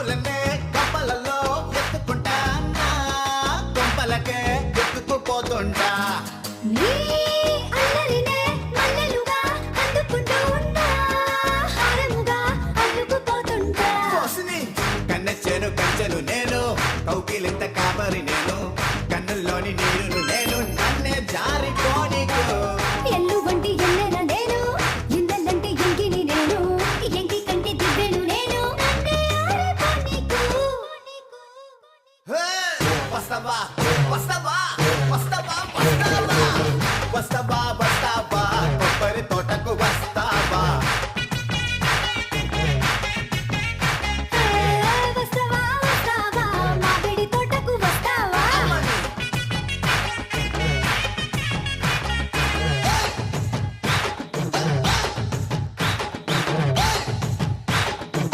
పూలన్నే కప్పలలో ఎత్తుకుంటా నా కొంపలకే ఎత్తుకుపోతుంటా నీ అల్లరినే మల్లెలుగా అందుకుంటూ ఉన్నా హారముగా అల్లుకుపోతుంటా కోసిని కన్నెచ్చెను కంచెను నేను కౌకిలింత కాపరి నేను కన్నుల్లోని నీరును నేను నన్నే జారిపోనీకు ఎల్లు వంటి ఎన్నెల నేను ఇందల్లంటి ఎంకిని నేను ఎంకి కంటి దివ్వెను నేను నన్నే ఆరిపోనీకు వస్తావా